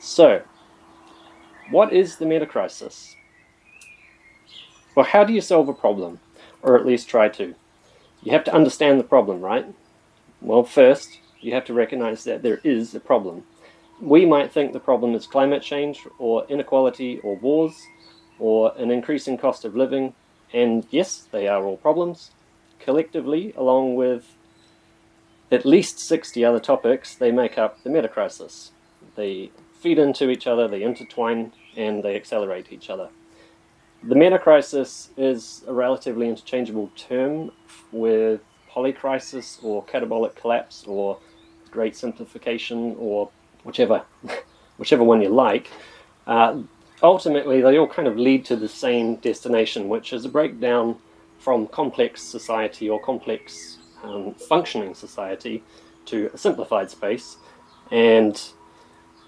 So, what is the metacrisis? Well, how do you solve a problem? Or at least try to. You have to understand the problem, right? Well, first, you have to recognize that there is a problem. We might think the problem is climate change, or inequality, or wars, or an increasing cost of living, and yes, they are all problems. Collectively, along with at least 60 other topics, they make up the metacrisis. They feed into each other, they intertwine, and they accelerate each other. The metacrisis is a relatively interchangeable term with polycrisis or catabolic collapse or great simplification or whichever one you like. Ultimately, they all kind of lead to the same destination, which is a breakdown from complex society or complex functioning society to a simplified space, and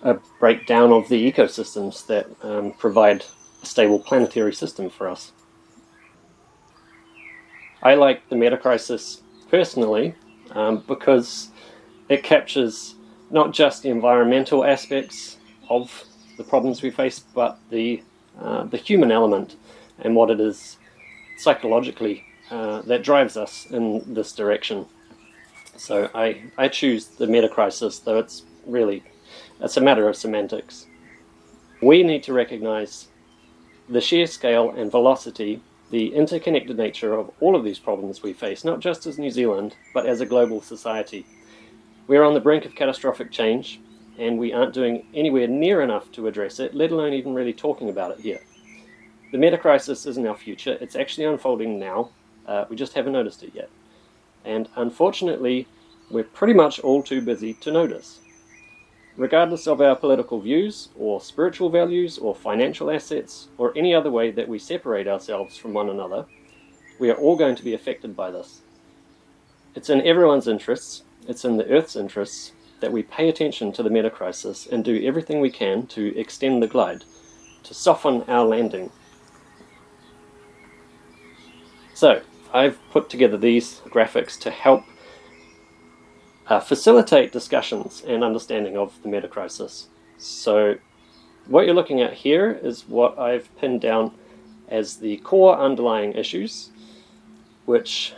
a breakdown of the ecosystems that provide a stable planetary system for us. I like the metacrisis personally because it captures not just the environmental aspects of the problems we face, but the human element and what it is psychologically that drives us in this direction. So I choose the metacrisis, though it's a matter of semantics. We need to recognize the sheer scale and velocity, the interconnected nature of all of these problems we face, not just as New Zealand, but as a global society. We're on the brink of catastrophic change, and we aren't doing anywhere near enough to address it, let alone even really talking about it here. The metacrisis isn't our future, it's actually unfolding now. We just haven't noticed it yet. And unfortunately, we're pretty much all too busy to notice. Regardless of our political views, or spiritual values, or financial assets, or any other way that we separate ourselves from one another, we are all going to be affected by this. It's in everyone's interests, it's in the Earth's interests, that we pay attention to the metacrisis and do everything we can to extend the glide, to soften our landing. So, I've put together these graphics to help facilitate discussions and understanding of the metacrisis. So, what you're looking at here is what I've pinned down as the core underlying issues, which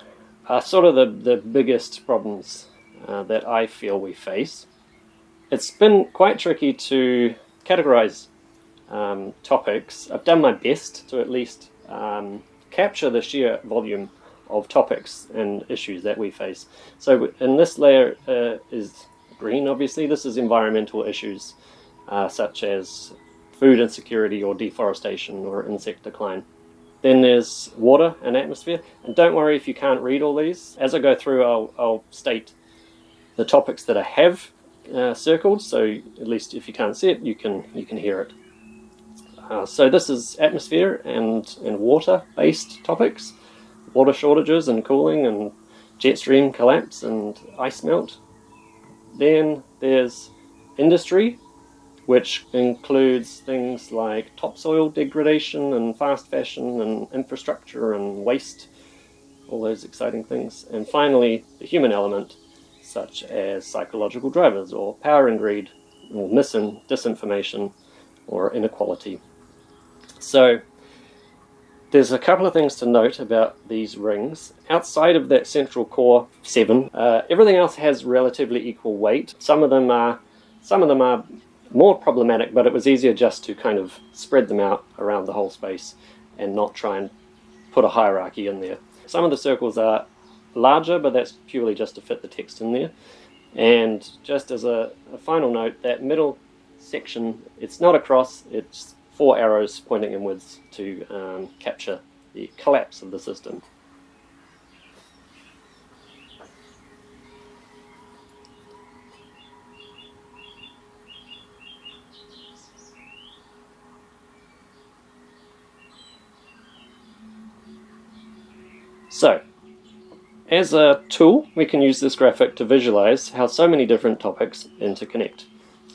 are sort of the biggest problems that I feel we face. It's been quite tricky to categorize topics. I've done my best to at least capture the sheer volume of topics and issues that we face. So in this layer is green, obviously. This is environmental issues such as food insecurity or deforestation or insect decline. Then there's water and atmosphere. And don't worry if you can't read all these. As I go through, I'll state the topics that I have circled, so at least if you can't see it, you can hear it. So this is atmosphere and water-based topics, water shortages and cooling and jet stream collapse and ice melt. Then there's industry, which includes things like topsoil degradation and fast fashion and infrastructure and waste, all those exciting things. And finally, the human element, such as psychological drivers or power and greed or disinformation or inequality. So there's a couple of things to note about these rings. Outside of that central core 7, everything else has relatively equal weight. Some of them are more problematic, but it was easier just to kind of spread them out around the whole space and not try and put a hierarchy in there. Some of the circles are larger, but that's purely just to fit the text in there. And just as a final note, that middle section, it's not a cross, it's 4 arrows pointing inwards to capture the collapse of the system. So, as a tool, we can use this graphic to visualize how so many different topics interconnect.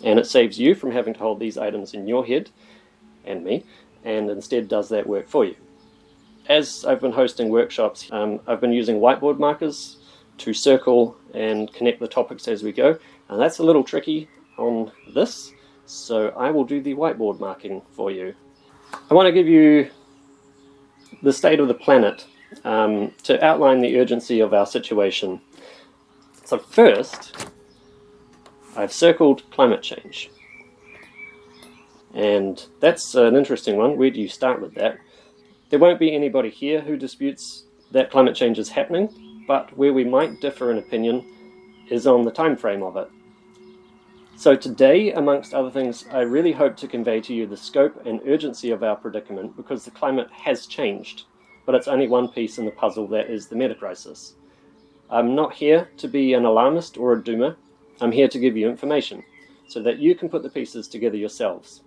And it saves you from having to hold these items in your head, and me, and instead does that work for you. As I've been hosting workshops, I've been using whiteboard markers to circle and connect the topics as we go, and that's a little tricky on this, So I will do the whiteboard marking for you. I want to give you the state of the planet to outline the urgency of our situation. So first, I've circled climate change. And that's an interesting one. Where do you start with that? There won't be anybody here who disputes that climate change is happening, but where we might differ in opinion is on the time frame of it. So today, amongst other things, I really hope to convey to you the scope and urgency of our predicament, because the climate has changed, but it's only one piece in the puzzle that is the metacrisis. I'm not here to be an alarmist or a doomer. I'm here to give you information so that you can put the pieces together yourselves.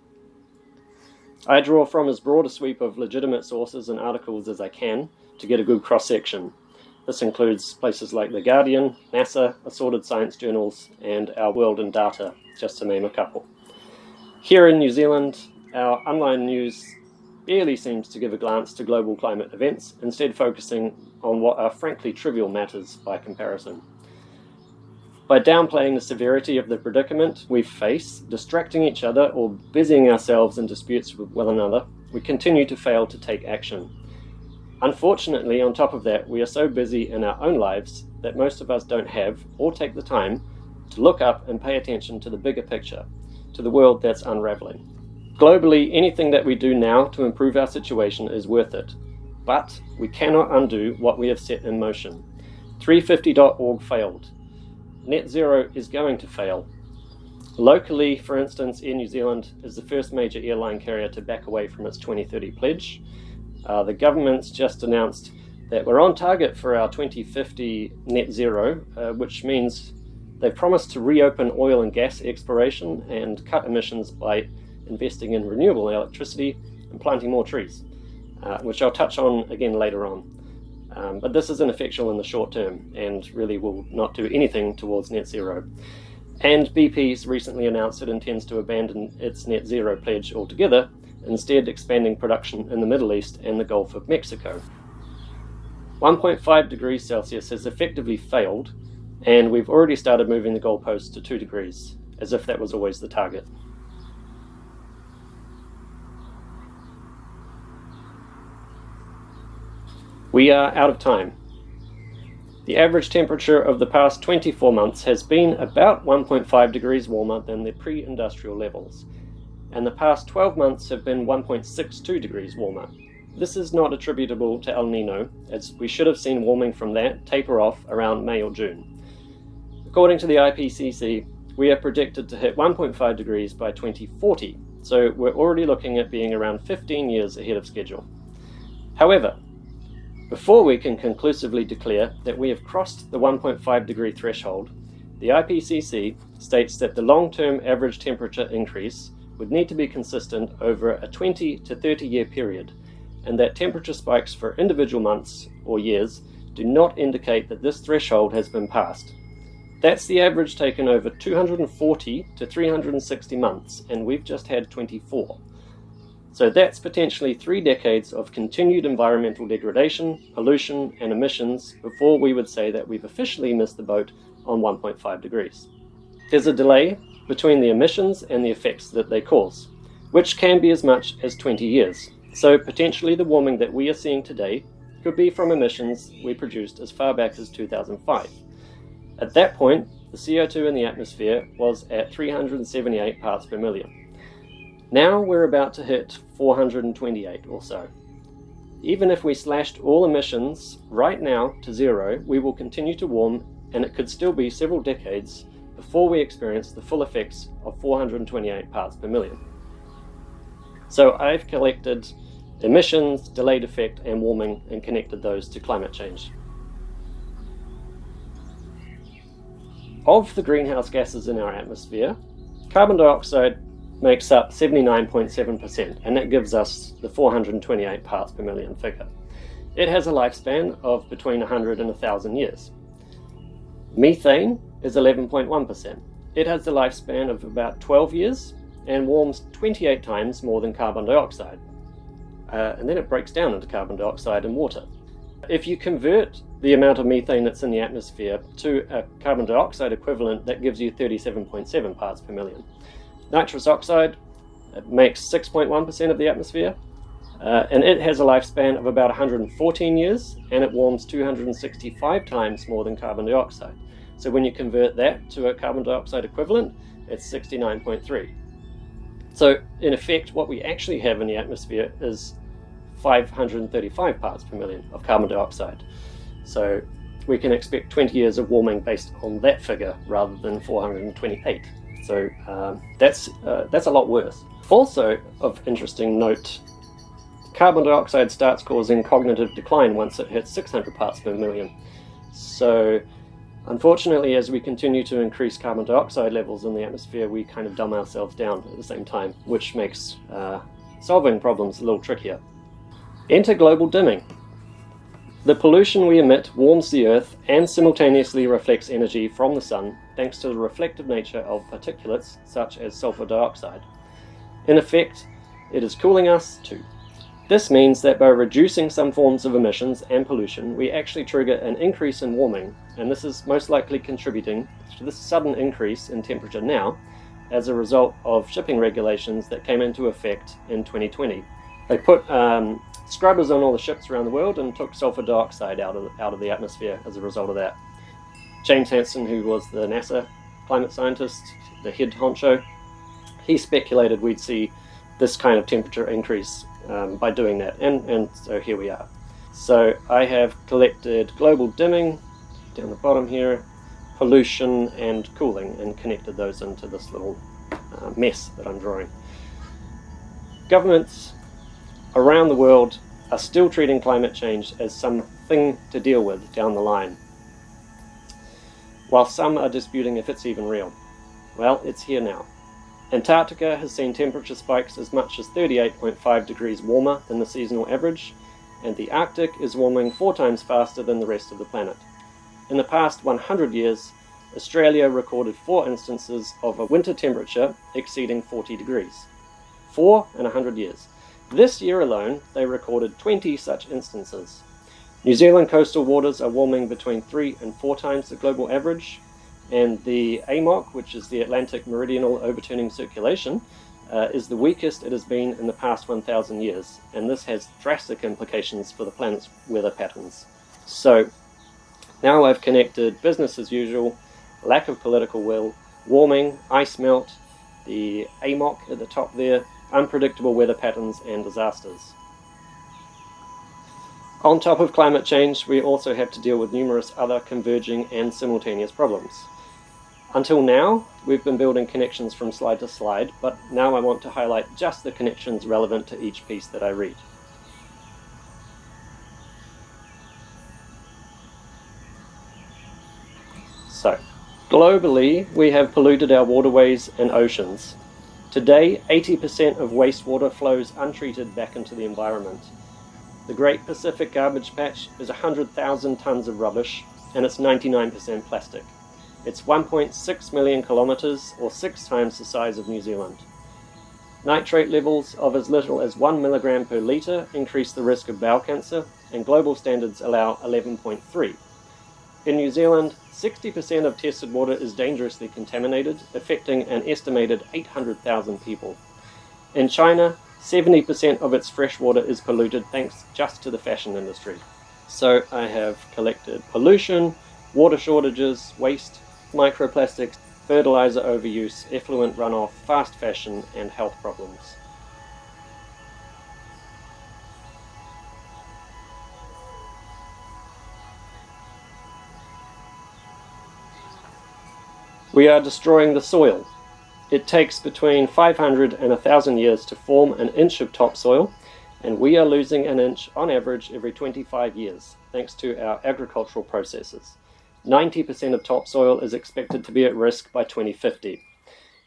I draw from as broad a sweep of legitimate sources and articles as I can to get a good cross-section. This includes places like The Guardian, NASA, assorted science journals, and Our World in Data, just to name a couple. Here in New Zealand, our online news barely seems to give a glance to global climate events, instead focusing on what are frankly trivial matters by comparison. By downplaying the severity of the predicament we face, distracting each other, or busying ourselves in disputes with one another, we continue to fail to take action. Unfortunately, on top of that, we are so busy in our own lives that most of us don't have or take the time to look up and pay attention to the bigger picture, to the world that's unraveling. Globally, anything that we do now to improve our situation is worth it, but we cannot undo what we have set in motion. 350.org failed. Net zero is going to fail. Locally, for instance, Air New Zealand is the first major airline carrier to back away from its 2030 pledge. The government's just announced that we're on target for our 2050 net zero, which means they've promised to reopen oil and gas exploration and cut emissions by investing in renewable electricity and planting more trees, which I'll touch on again later on. But this is ineffectual in the short term and really will not do anything towards net zero. And BP's recently announced it intends to abandon its net zero pledge altogether, instead expanding production in the Middle East and the Gulf of Mexico. 1.5 degrees Celsius has effectively failed, and we've already started moving the goalposts to 2 degrees, as if that was always the target. We are out of time. The average temperature of the past 24 months has been about 1.5 degrees warmer than the pre-industrial levels, and the past 12 months have been 1.62 degrees warmer. This is not attributable to El Nino, as we should have seen warming from that taper off around May or June. According to the IPCC, we are predicted to hit 1.5 degrees by 2040, so we're already looking at being around 15 years ahead of schedule. However, before we can conclusively declare that we have crossed the 1.5 degree threshold, the IPCC states that the long-term average temperature increase would need to be consistent over a 20 to 30 year period, and that temperature spikes for individual months or years do not indicate that this threshold has been passed. That's the average taken over 240 to 360 months, and we've just had 24. So that's potentially 3 decades of continued environmental degradation, pollution, and emissions before we would say that we've officially missed the boat on 1.5 degrees. There's a delay between the emissions and the effects that they cause, which can be as much as 20 years. So potentially the warming that we are seeing today could be from emissions we produced as far back as 2005. At that point, the CO2 in the atmosphere was at 378 parts per million. Now we're about to hit 428 or so. Even if we slashed all emissions right now to zero, we will continue to warm, and it could still be several decades before we experience the full effects of 428 parts per million. So I've collected emissions, delayed effect, and warming and connected those to climate change. Of the greenhouse gases in our atmosphere, carbon dioxide makes up 79.7%, and that gives us the 428 parts per million figure. It has a lifespan of between 100 and 1,000 years. Methane is 11.1%. It has the lifespan of about 12 years and warms 28 times more than carbon dioxide. And then it breaks down into carbon dioxide and water. If you convert the amount of methane that's in the atmosphere to a carbon dioxide equivalent, that gives you 37.7 parts per million. Nitrous oxide, it makes 6.1% of the atmosphere, and it has a lifespan of about 114 years, and it warms 265 times more than carbon dioxide. So when you convert that to a carbon dioxide equivalent, it's 69.3. So in effect, what we actually have in the atmosphere is 535 parts per million of carbon dioxide. So we can expect 20 years of warming based on that figure rather than 428. So that's a lot worse. Also of interesting note, carbon dioxide starts causing cognitive decline once it hits 600 parts per million. So unfortunately, as we continue to increase carbon dioxide levels in the atmosphere, we kind of dumb ourselves down at the same time, which makes solving problems a little trickier. Enter global dimming. The pollution we emit warms the Earth and simultaneously reflects energy from the sun thanks to the reflective nature of particulates such as sulfur dioxide. In effect, it is cooling us too. This means that by reducing some forms of emissions and pollution, we actually trigger an increase in warming, and this is most likely contributing to this sudden increase in temperature now as a result of shipping regulations that came into effect in 2020. They put scrubbers on all the ships around the world and took sulfur dioxide out of the atmosphere as a result of that. James Hansen, who was the NASA climate scientist, the head honcho, he speculated we'd see this kind of temperature increase by doing that, and so here we are. So I have collected global dimming down the bottom here, pollution and cooling, and connected those into this little mess that I'm drawing. Governments around the world are still treating climate change as something to deal with down the line, while some are disputing if it's even real. Well, it's here now. Antarctica has seen temperature spikes as much as 38.5 degrees warmer than the seasonal average, and the Arctic is warming 4 times faster than the rest of the planet. In the past 100 years, Australia recorded 4 instances of a winter temperature exceeding 40 degrees. 4 in 100 years. This year alone, they recorded 20 such instances. New Zealand coastal waters are warming between 3 and 4 times the global average, and the AMOC, which is the Atlantic Meridional Overturning Circulation, is the weakest it has been in the past 1,000 years, and this has drastic implications for the planet's weather patterns. So, now I've connected business as usual, lack of political will, warming, ice melt, the AMOC at the top there, unpredictable weather patterns and disasters. On top of climate change, we also have to deal with numerous other converging and simultaneous problems. Until now, we've been building connections from slide to slide, but now I want to highlight just the connections relevant to each piece that I read. So, globally, we have polluted our waterways and oceans. Today, 80% of wastewater flows untreated back into the environment. The Great Pacific Garbage Patch is 100,000 tons of rubbish, and it's 99% plastic. It's 1.6 million kilometres, or 6 times the size of New Zealand. Nitrate levels of as little as 1 milligram per litre increase the risk of bowel cancer, and global standards allow 11.3. In New Zealand, 60% of tested water is dangerously contaminated, affecting an estimated 800,000 people. In China, 70% of its fresh water is polluted thanks just to the fashion industry. So I have collected pollution, water shortages, waste, microplastics, fertilizer overuse, effluent runoff, fast fashion, and health problems. We are destroying the soil. It takes between 500 and 1,000 years to form an inch of topsoil, and we are losing an inch on average every 25 years, thanks to our agricultural processes. 90% of topsoil is expected to be at risk by 2050.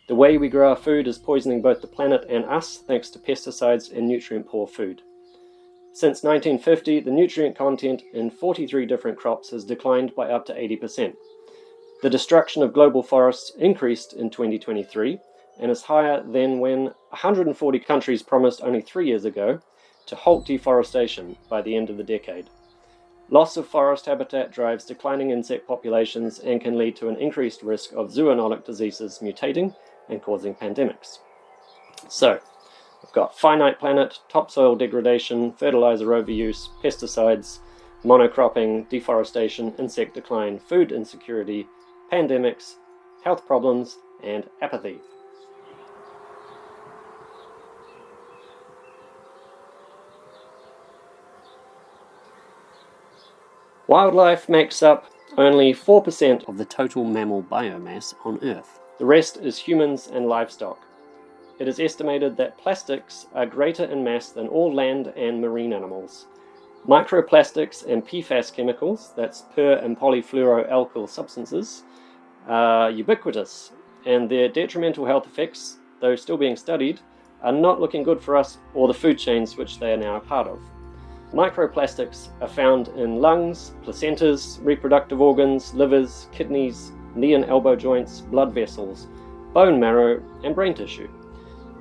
The way we grow our food is poisoning both the planet and us, thanks to pesticides and nutrient-poor food. Since 1950, the nutrient content in 43 different crops has declined by up to 80%. The destruction of global forests increased in 2023 and is higher than when 140 countries promised only 3 years ago to halt deforestation by the end of the decade. Loss of forest habitat drives declining insect populations and can lead to an increased risk of zoonotic diseases mutating and causing pandemics. So, we've got finite planet, topsoil degradation, fertilizer overuse, pesticides, monocropping, deforestation, insect decline, food insecurity, pandemics, health problems, and apathy. Wildlife makes up only 4% of the total mammal biomass on Earth. The rest is humans and livestock. It is estimated that plastics are greater in mass than all land and marine animals. Microplastics and PFAS chemicals, that's per and polyfluoroalkyl substances, are ubiquitous, and their detrimental health effects, though still being studied, are not looking good for us or the food chains which they are now a part of. Microplastics are found in lungs, placentas, reproductive organs, livers, kidneys, knee and elbow joints, blood vessels, bone marrow, and brain tissue.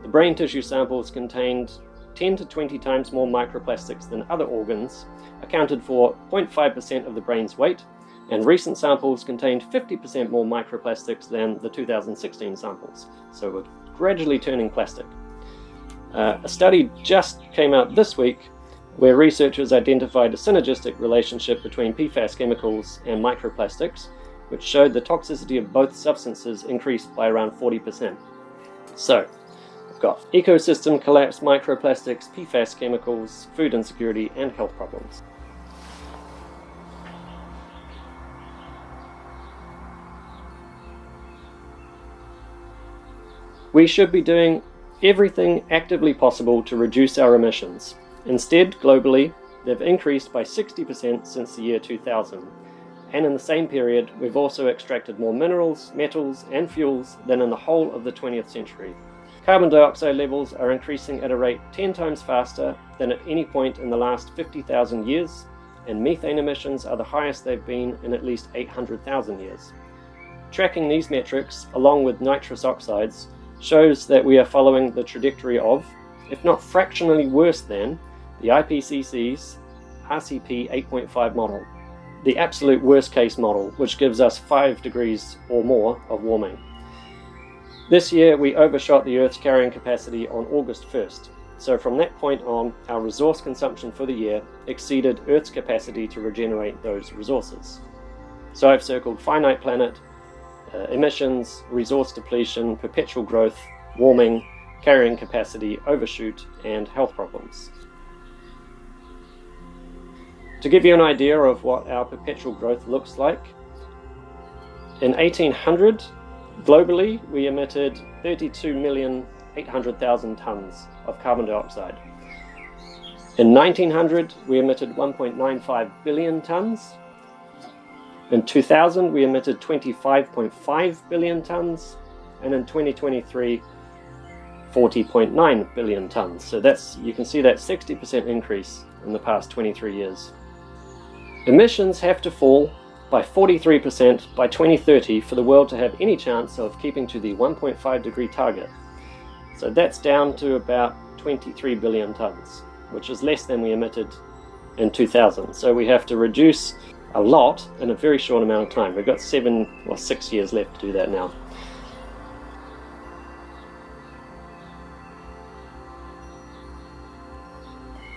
The brain tissue samples contained 10 to 20 times more microplastics than other organs, accounted for 0.5% of the brain's weight, and recent samples contained 50% more microplastics than the 2016 samples. So we're gradually turning plastic. A study just came out this week where researchers identified a synergistic relationship between PFAS chemicals and microplastics, which showed the toxicity of both substances increased by around 40%. So, we've got ecosystem collapse, microplastics, PFAS chemicals, food insecurity, and health problems. We should be doing everything actively possible to reduce our emissions. Instead, globally, they've increased by 60% since the year 2000, and in the same period, we've also extracted more minerals, metals, and fuels than in the whole of the 20th century. Carbon dioxide levels are increasing at a rate 10 times faster than at any point in the last 50,000 years, and methane emissions are the highest they've been in at least 800,000 years. Tracking these metrics, along with nitrous oxides, shows that we are following the trajectory of, if not fractionally worse than, the IPCC's RCP 8.5 model, the absolute worst case model, which gives us 5 degrees or more of warming. This year we overshot the Earth's carrying capacity on August 1st, so from that point on, our resource consumption for the year exceeded Earth's capacity to regenerate those resources. So I've circled finite planet, emissions, resource depletion, perpetual growth, warming, carrying capacity, overshoot, and health problems. To give you an idea of what our perpetual growth looks like, in 1800, globally, we emitted 32,800,000 tons of carbon dioxide. In 1900, we emitted 1.95 billion tons. In 2000, we emitted 25.5 billion tons, and in 2023, 40.9 billion tons. So you can see that 60% increase in the past 23 years. Emissions have to fall by 43% by 2030 for the world to have any chance of keeping to the 1.5 degree target. So that's down to about 23 billion tons, which is less than we emitted in 2000. So we have to reduce a lot in a very short amount of time. We've got 6 years left to do that now.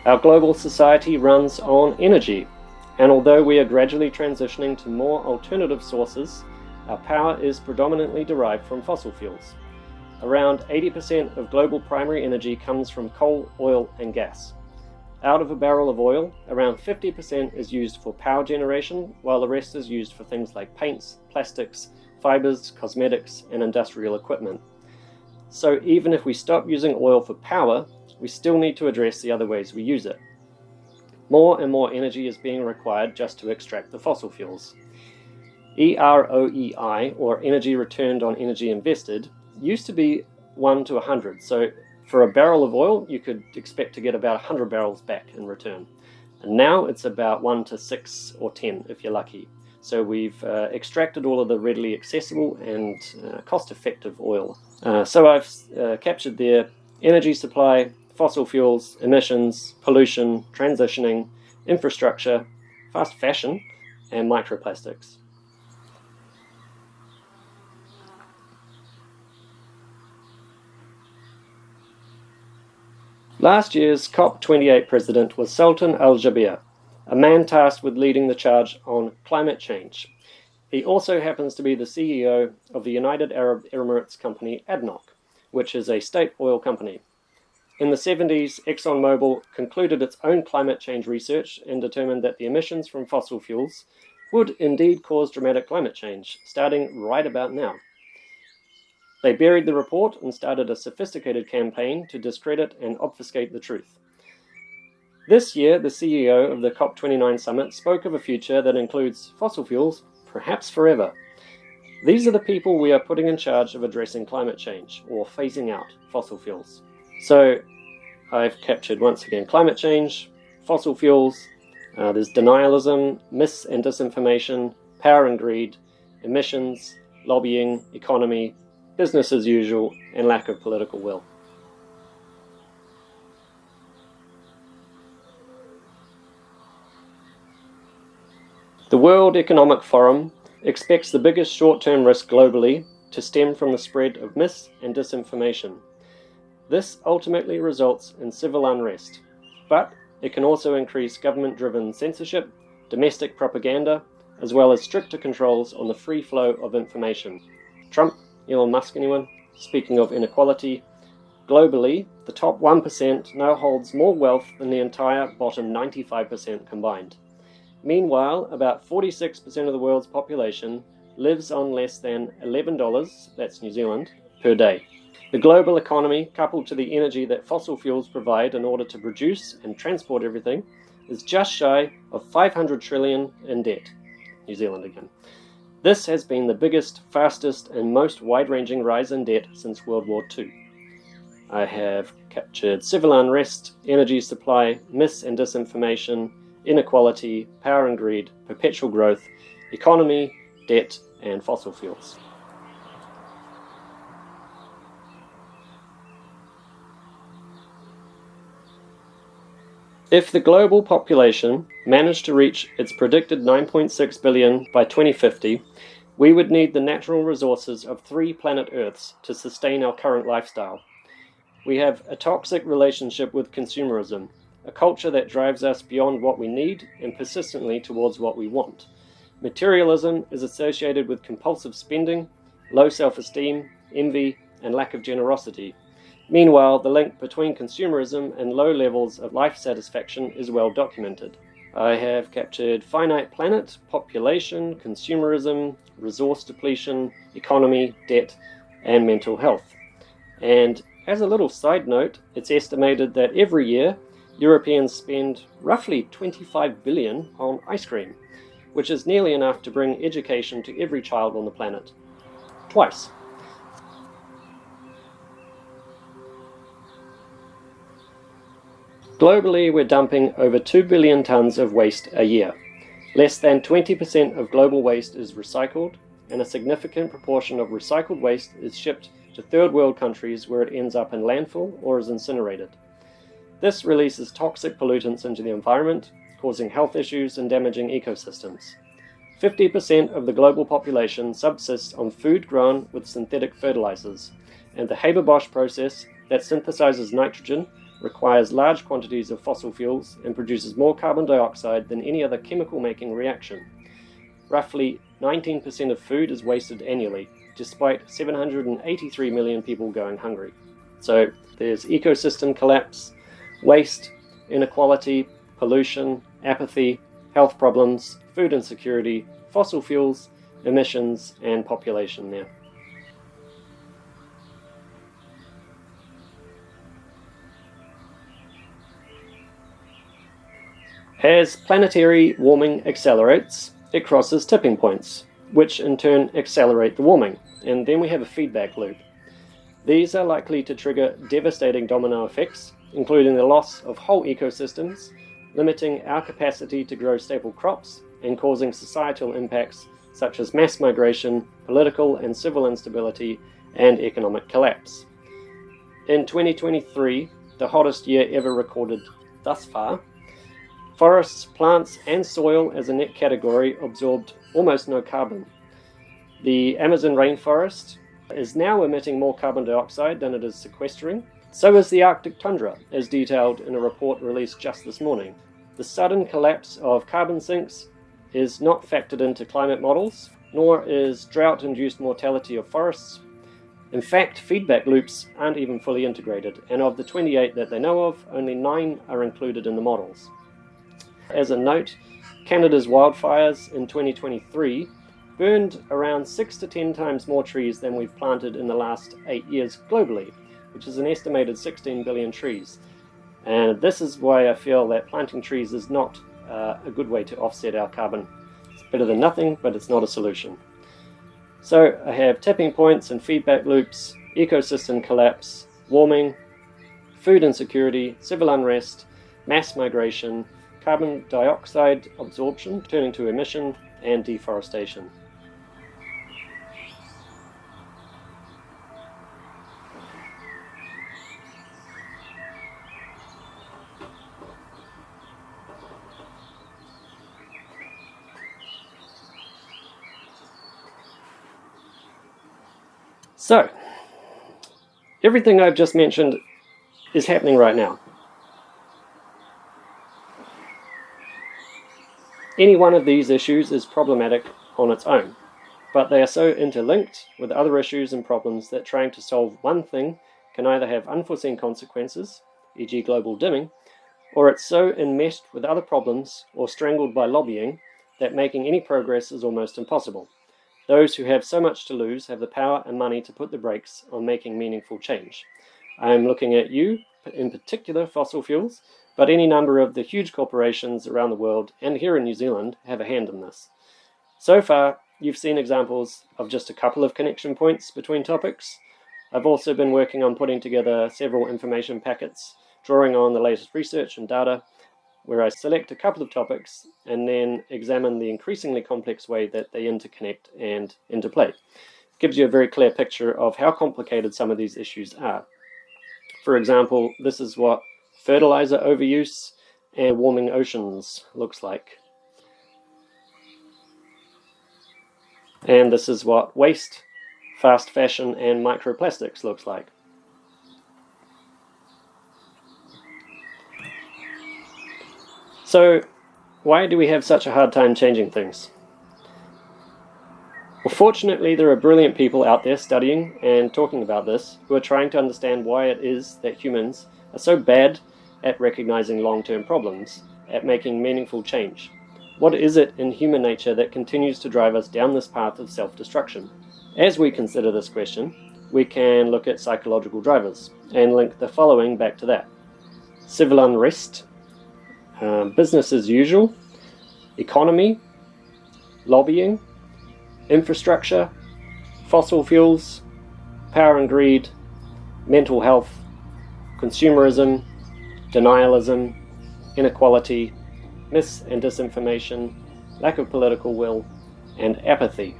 Our global society runs on energy, and although we are gradually transitioning to more alternative sources, our power is predominantly derived from fossil fuels. Around 80% of global primary energy comes from coal, oil, and gas. Out of a barrel of oil, around 50% is used for power generation, while the rest is used for things like paints, plastics, fibers, cosmetics, and industrial equipment. So even if we stop using oil for power, we still need to address the other ways we use it. More and more energy is being required just to extract the fossil fuels. EROEI, or energy returned on energy invested, used to be 1 to 100. So for a barrel of oil, you could expect to get about 100 barrels back in return. And now it's about 1 to 6 or 10 if you're lucky. So we've extracted all of the readily accessible and cost-effective oil. So I've captured their energy supply, fossil fuels, emissions, pollution, transitioning, infrastructure, fast fashion, and microplastics. Last year's COP28 president was Sultan Al Jaber, a man tasked with leading the charge on climate change. He also happens to be the CEO of the United Arab Emirates company ADNOC, which is a state oil company. In the 70s, ExxonMobil concluded its own climate change research and determined that the emissions from fossil fuels would indeed cause dramatic climate change, starting right about now. They buried the report and started a sophisticated campaign to discredit and obfuscate the truth. This year, the CEO of the COP29 summit spoke of a future that includes fossil fuels, perhaps forever. These are the people we are putting in charge of addressing climate change, or phasing out fossil fuels. So, I've captured once again climate change, fossil fuels, there's denialism, mis and disinformation, power and greed, emissions, lobbying, economy, business as usual, and lack of political will. The World Economic Forum expects the biggest short-term risk globally to stem from the spread of mis and disinformation. This ultimately results in civil unrest, but it can also increase government-driven censorship, domestic propaganda, as well as stricter controls on the free flow of information. Trump, Elon Musk, anyone? Speaking of inequality, globally, the top 1% now holds more wealth than the entire bottom 95% combined. Meanwhile, about 46% of the world's population lives on less than $11, that's New Zealand, per day. The global economy, coupled to the energy that fossil fuels provide in order to produce and transport everything, is just shy of 500 trillion in debt. New Zealand again. This has been the biggest, fastest, and most wide-ranging rise in debt since World War II. I have captured civil unrest, energy supply, mis and disinformation, inequality, power and greed, perpetual growth, economy, debt, and fossil fuels. If the global population managed to reach its predicted 9.6 billion by 2050, we would need the natural resources of 3 planet Earths to sustain our current lifestyle. We have a toxic relationship with consumerism, a culture that drives us beyond what we need and persistently towards what we want. Materialism is associated with compulsive spending, low self-esteem, envy, and lack of generosity. Meanwhile, the link between consumerism and low levels of life satisfaction is well documented. I have captured finite planet, population, consumerism, resource depletion, economy, debt, and mental health. And as a little side note, it's estimated that every year Europeans spend roughly 25 billion on ice cream, which is nearly enough to bring education to every child on the planet. Twice. Globally, we're dumping over 2 billion tons of waste a year. Less than 20% of global waste is recycled, and a significant proportion of recycled waste is shipped to third world countries where it ends up in landfill or is incinerated. This releases toxic pollutants into the environment, causing health issues and damaging ecosystems. 50% of the global population subsists on food grown with synthetic fertilizers, and the Haber-Bosch process that synthesizes nitrogen requires large quantities of fossil fuels and produces more carbon dioxide than any other chemical-making reaction. Roughly 19% of food is wasted annually, despite 783 million people going hungry. So there's ecosystem collapse, waste, inequality, pollution, apathy, health problems, food insecurity, fossil fuels, emissions, and population there. As planetary warming accelerates, it crosses tipping points, which in turn accelerate the warming, and then we have a feedback loop. These are likely to trigger devastating domino effects, including the loss of whole ecosystems, limiting our capacity to grow staple crops, and causing societal impacts such as mass migration, political and civil instability, and economic collapse. In 2023, the hottest year ever recorded thus far, forests, plants, and soil as a net category absorbed almost no carbon. The Amazon rainforest is now emitting more carbon dioxide than it is sequestering. So is the Arctic tundra, as detailed in a report released just this morning. The sudden collapse of carbon sinks is not factored into climate models, nor is drought-induced mortality of forests. In fact, feedback loops aren't even fully integrated, and of the 28 that they know of, only 9 are included in the models. As a note, Canada's wildfires in 2023 burned around 6 to 10 times more trees than we've planted in the last 8 years globally, which is an estimated 16 billion trees. And this is why I feel that planting trees is not a good way to offset our carbon. It's better than nothing, but it's not a solution. So I have tipping points and feedback loops, ecosystem collapse, warming, food insecurity, civil unrest, mass migration, carbon dioxide absorption turning to emission, and deforestation. So, everything I've just mentioned is happening right now. Any one of these issues is problematic on its own, but they are so interlinked with other issues and problems that trying to solve one thing can either have unforeseen consequences, e.g. global dimming, or it's so enmeshed with other problems or strangled by lobbying that making any progress is almost impossible. Those who have so much to lose have the power and money to put the brakes on making meaningful change. I am looking at you, in particular fossil fuels, but any number of the huge corporations around the world and here in New Zealand have a hand in this. So far, you've seen examples of just a couple of connection points between topics. I've also been working on putting together several information packets, drawing on the latest research and data, where I select a couple of topics and then examine the increasingly complex way that they interconnect and interplay. It gives you a very clear picture of how complicated some of these issues are. For example, this is what fertilizer overuse and warming oceans looks like. And this is what waste, fast fashion, and microplastics looks like. So, why do we have such a hard time changing things? Well, fortunately, there are brilliant people out there studying and talking about this who are trying to understand why it is that humans are so bad at recognizing long-term problems, at making meaningful change. What is it in human nature that continues to drive us down this path of self-destruction? As we consider this question, we can look at psychological drivers and link the following back to that. Civil unrest, business as usual, economy, lobbying, infrastructure, fossil fuels, power and greed, mental health, consumerism, denialism, inequality, mis and disinformation, lack of political will, and apathy.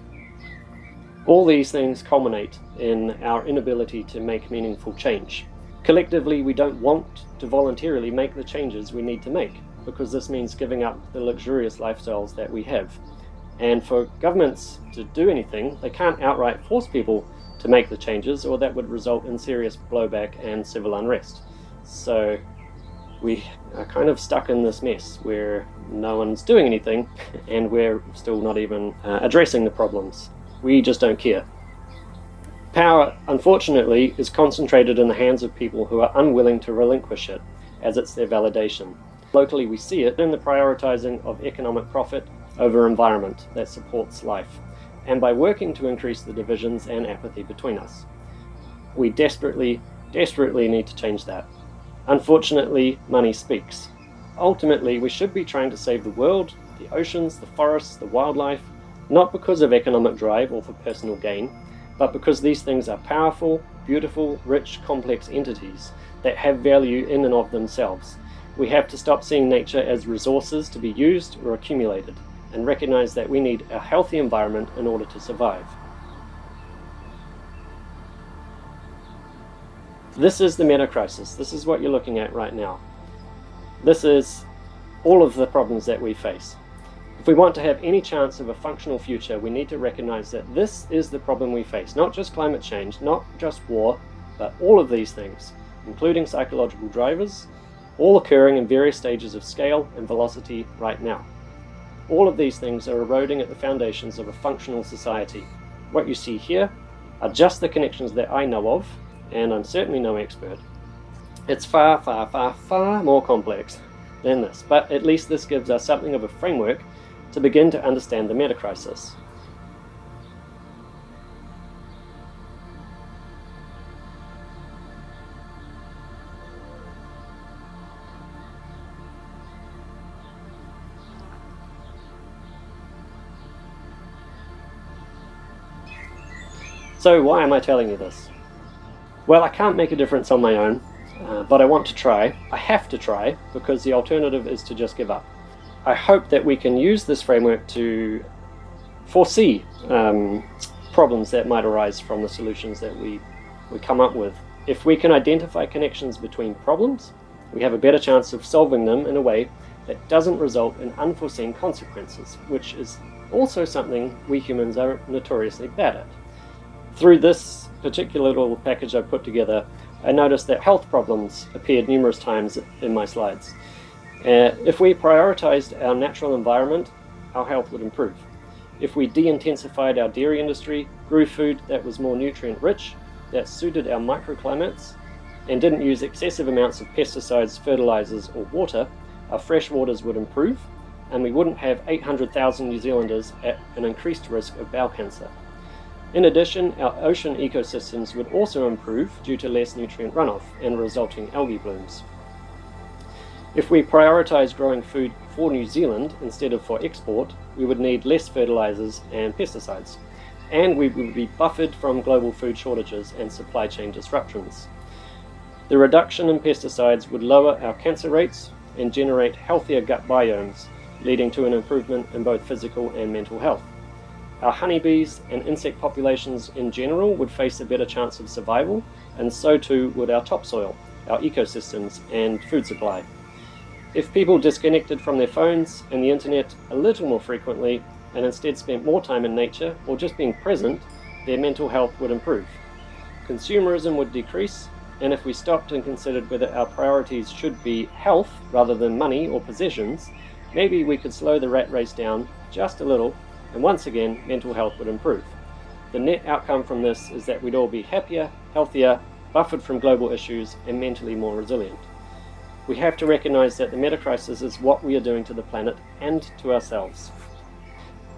All these things culminate in our inability to make meaningful change. Collectively, we don't want to voluntarily make the changes we need to make, because this means giving up the luxurious lifestyles that we have. And for governments to do anything, they can't outright force people to make the changes, or that would result in serious blowback and civil unrest. So we are kind of stuck in this mess where no one's doing anything, and we're still not even addressing the problems. We just don't care. Power, unfortunately, is concentrated in the hands of people who are unwilling to relinquish it, as it's their validation. Locally, we see it in the prioritizing of economic profit over environment that supports life, and by working to increase the divisions and apathy between us. We desperately need to change that. Unfortunately, money speaks. Ultimately, we should be trying to save the world, the oceans, the forests, the wildlife, not because of economic drive or for personal gain, but because these things are powerful, beautiful, rich, complex entities that have value in and of themselves. We have to stop seeing nature as resources to be used or accumulated, and recognize that we need a healthy environment in order to survive. This is the Metacrisis. This is what you're looking at right now. This is all of the problems that we face. If we want to have any chance of a functional future, we need to recognize that this is the problem we face, not just climate change, not just war, but all of these things, including psychological drivers, all occurring in various stages of scale and velocity right now. All of these things are eroding at the foundations of a functional society. What you see here are just the connections that I know of, and I'm certainly no expert. It's far, far, far, far more complex than this, but at least this gives us something of a framework to begin to understand the metacrisis. So why am I telling you this? Well, I can't make a difference on my own, but I want to try. I have to try, because the alternative is to just give up. I hope that we can use this framework to foresee problems that might arise from the solutions that we come up with. If we can identify connections between problems, we have a better chance of solving them in a way that doesn't result in unforeseen consequences, which is also something we humans are notoriously bad at. Through this particular little package I put together, I noticed that health problems appeared numerous times in my slides. If we prioritized our natural environment, our health would improve. If we de-intensified our dairy industry, grew food that was more nutrient rich, that suited our microclimates, and didn't use excessive amounts of pesticides, fertilizers, or water, our fresh waters would improve, and we wouldn't have 800,000 New Zealanders at an increased risk of bowel cancer. In addition, our ocean ecosystems would also improve due to less nutrient runoff and resulting algae blooms. If we prioritise growing food for New Zealand instead of for export, we would need less fertilisers and pesticides, and we would be buffered from global food shortages and supply chain disruptions. The reduction in pesticides would lower our cancer rates and generate healthier gut biomes, leading to an improvement in both physical and mental health. Our honeybees and insect populations in general would face a better chance of survival, and so too would our topsoil, our ecosystems, and food supply. If people disconnected from their phones and the internet a little more frequently and instead spent more time in nature or just being present, their mental health would improve. Consumerism would decrease, and if we stopped and considered whether our priorities should be health rather than money or possessions, maybe we could slow the rat race down just a little, and once again, mental health would improve. The net outcome from this is that we'd all be happier, healthier, buffered from global issues, and mentally more resilient. We have to recognise that the metacrisis is what we are doing to the planet and to ourselves.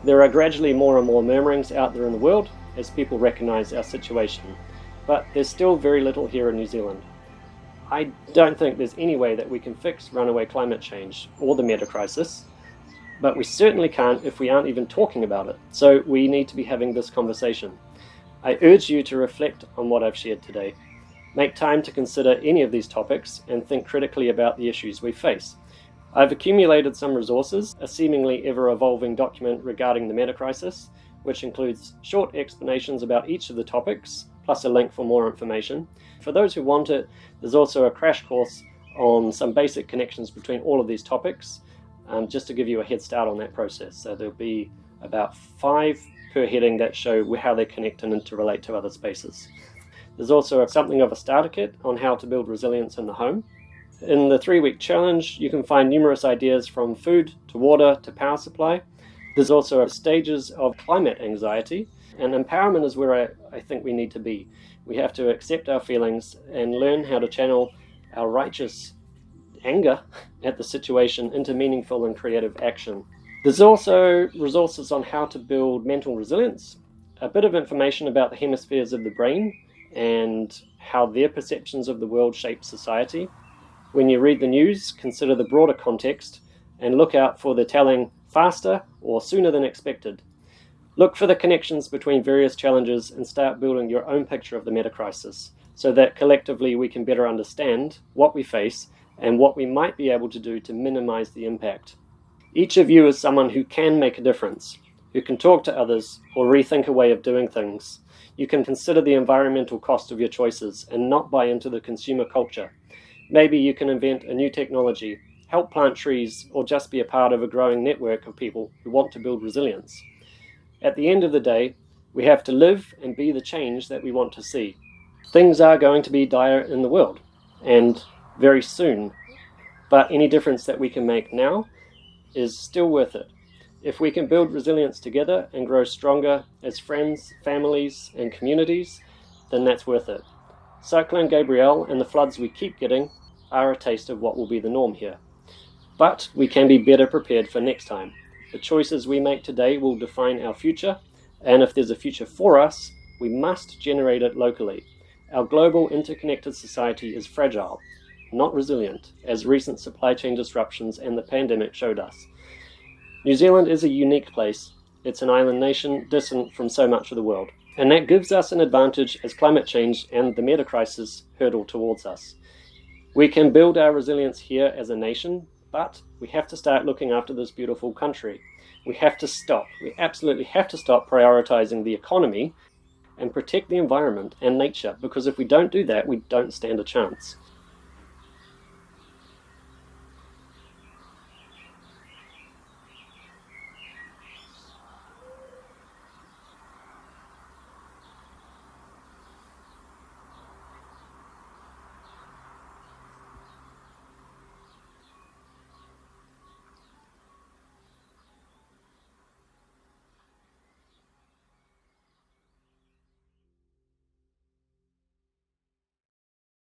There are gradually more and more murmurings out there in the world as people recognise our situation, but there's still very little here in New Zealand. I don't think there's any way that we can fix runaway climate change or the metacrisis, but we certainly can't if we aren't even talking about it. So we need to be having this conversation. I urge you to reflect on what I've shared today. Make time to consider any of these topics and think critically about the issues we face. I've accumulated some resources, a seemingly ever-evolving document regarding the metacrisis, which includes short explanations about each of the topics, plus a link for more information. For those who want it, there's also a crash course on some basic connections between all of these topics, just to give you a head start on that process. So there'll be about 5 per heading that show how they connect and interrelate to other spaces. There's also something of a starter kit on how to build resilience in the home. In the 3-week challenge, you can find numerous ideas from food to water to power supply. There's also stages of climate anxiety, and empowerment is where I think we need to be. We have to accept our feelings and learn how to channel our righteous anger at the situation into meaningful and creative action. There's also resources on how to build mental resilience, a bit of information about the hemispheres of the brain and how their perceptions of the world shape society. When you read the news, consider the broader context and look out for the telling faster or sooner than expected. Look for the connections between various challenges and start building your own picture of the metacrisis so that collectively we can better understand what we face and what we might be able to do to minimize the impact. Each of you is someone who can make a difference, who can talk to others or rethink a way of doing things. You can consider the environmental cost of your choices and not buy into the consumer culture. Maybe you can invent a new technology, help plant trees, or just be a part of a growing network of people who want to build resilience. At the end of the day, we have to live and be the change that we want to see. Things are going to be dire in the world, and very soon, but any difference that we can make now is still worth it. If we can build resilience together and grow stronger as friends, families, and communities, then that's worth it. Cyclone Gabrielle and the floods we keep getting are a taste of what will be the norm here. But we can be better prepared for next time. The choices we make today will define our future, and if there's a future for us, we must generate it locally. Our global interconnected society is fragile, not resilient, as recent supply chain disruptions and the pandemic showed us. New Zealand is a unique place. It's an island nation distant from so much of the world, and that gives us an advantage as climate change and the Metacrisis hurtle towards us. We can build our resilience here as a nation, but we have to start looking after this beautiful country. We absolutely have to stop prioritizing the economy and protect the environment and nature, because if we don't do that, we don't stand a chance.